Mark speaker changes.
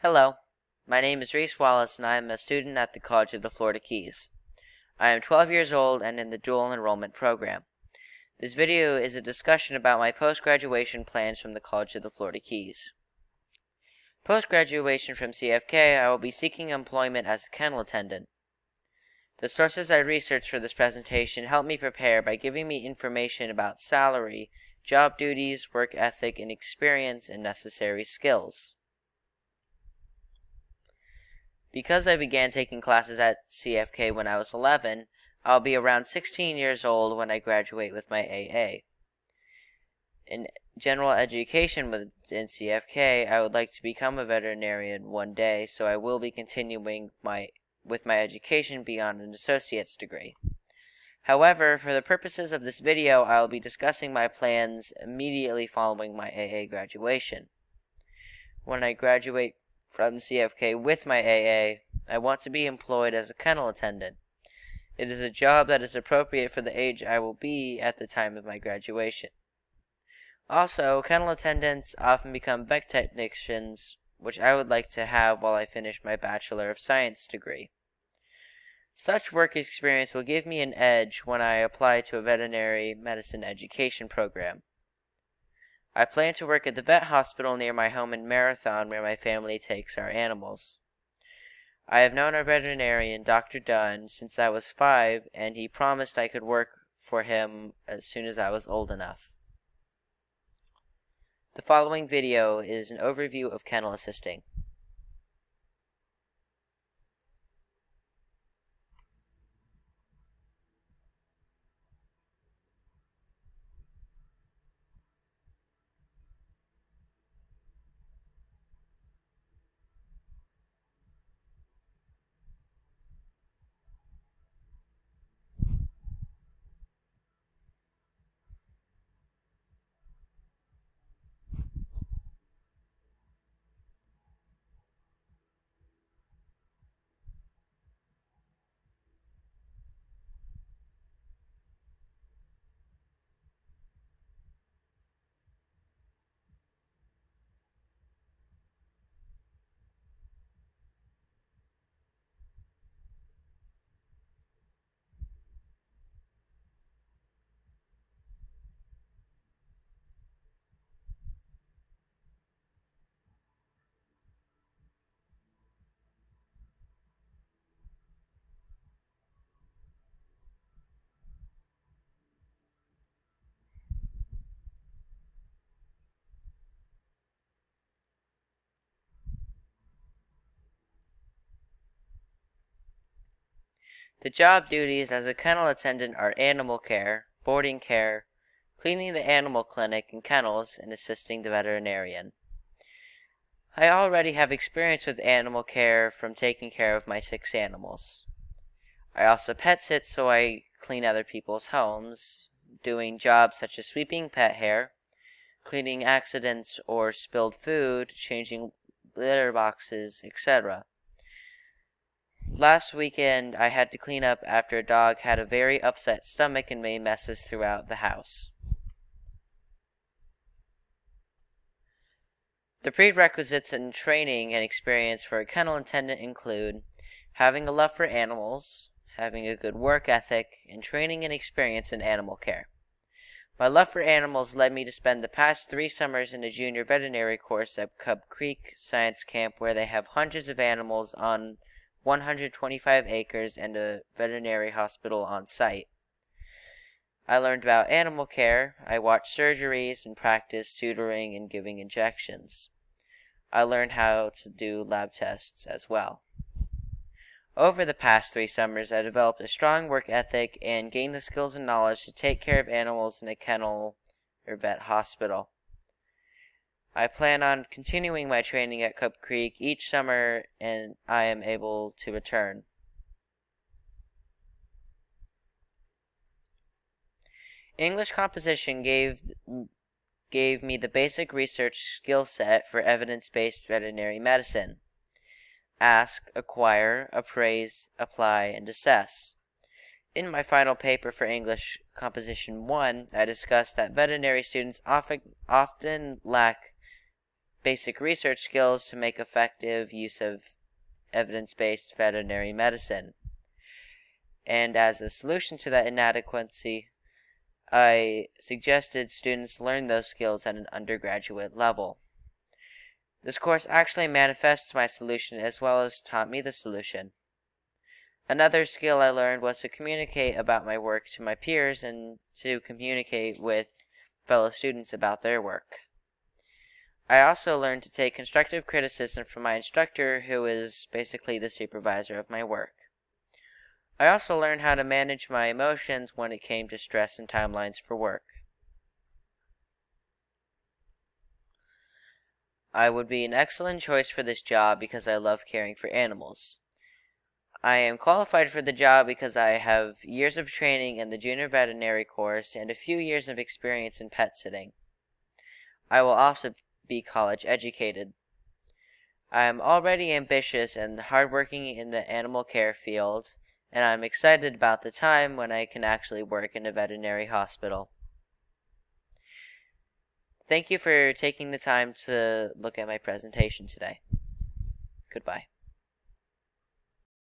Speaker 1: Hello, my name is Reese Wallace and I am a student at the College of the Florida Keys. I am 12 years old and in the dual enrollment program. This video is a discussion about my post-graduation plans from the College of the Florida Keys. Post-graduation from CFK, I will be seeking employment as a kennel attendant. The sources I researched for this presentation help me prepare by giving me information about salary, job duties, work ethic, and experience and necessary skills. Because I began taking classes at CFK when I was 11, I'll be around 16 years old when I graduate with my AA. In general education within CFK, I would like to become a veterinarian one day, so I will be continuing with my education beyond an associate's degree. However, for the purposes of this video, I will be discussing my plans immediately following my AA graduation. When I graduate from CFK with my AA, I want to be employed as a kennel attendant. It is a job that is appropriate for the age I will be at the time of my graduation. Also, kennel attendants often become vet technicians, which I would like to have while I finish my Bachelor of Science degree. Such work experience will give me an edge when I apply to a veterinary medicine education program. I plan to work at the vet hospital near my home in Marathon, where my family takes our animals. I have known our veterinarian, Dr. Dunn, since I was 5, and he promised I could work for him as soon as I was old enough. The following video is an overview of kennel assisting. The job duties as a kennel attendant are animal care, boarding care, cleaning the animal clinic and kennels, and assisting the veterinarian. I already have experience with animal care from taking care of my 6 animals. I also pet sit, so I clean other people's homes, doing jobs such as sweeping pet hair, cleaning accidents or spilled food, changing litter boxes, etc. Last weekend, I had to clean up after a dog had a very upset stomach and made messes throughout the house. The prerequisites in training and experience for a kennel attendant include having a love for animals, having a good work ethic, and training and experience in animal care. My love for animals led me to spend the past 3 summers in a junior veterinary course at Cub Creek Science Camp, where they have hundreds of animals on 125 acres and a veterinary hospital on site. I learned about animal care. I watched surgeries and practiced tutoring and giving injections. I learned how to do lab tests as well. Over the past 3 summers, I developed a strong work ethic and gained the skills and knowledge to take care of animals in a kennel or vet hospital. I plan on continuing my training at Cub Creek each summer, and I am able to return. English composition gave me the basic research skill set for evidence-based veterinary medicine. Ask, acquire, appraise, apply, and assess. In my final paper for English Composition 1, I discussed that veterinary students often lack basic research skills to make effective use of evidence-based veterinary medicine. And as a solution to that inadequacy, I suggested students learn those skills at an undergraduate level. This course actually manifests my solution as well as taught me the solution. Another skill I learned was to communicate about my work to my peers and to communicate with fellow students about their work. I also learned to take constructive criticism from my instructor, who is basically the supervisor of my work. I also learned how to manage my emotions when it came to stress and timelines for work. I would be an excellent choice for this job because I love caring for animals. I am qualified for the job because I have years of training in the junior veterinary course and a few years of experience in pet sitting. I will also be college educated. I am already ambitious and hardworking in the animal care field, and I'm excited about the time when I can actually work in a veterinary hospital. Thank you for taking the time to look at my presentation today. Goodbye.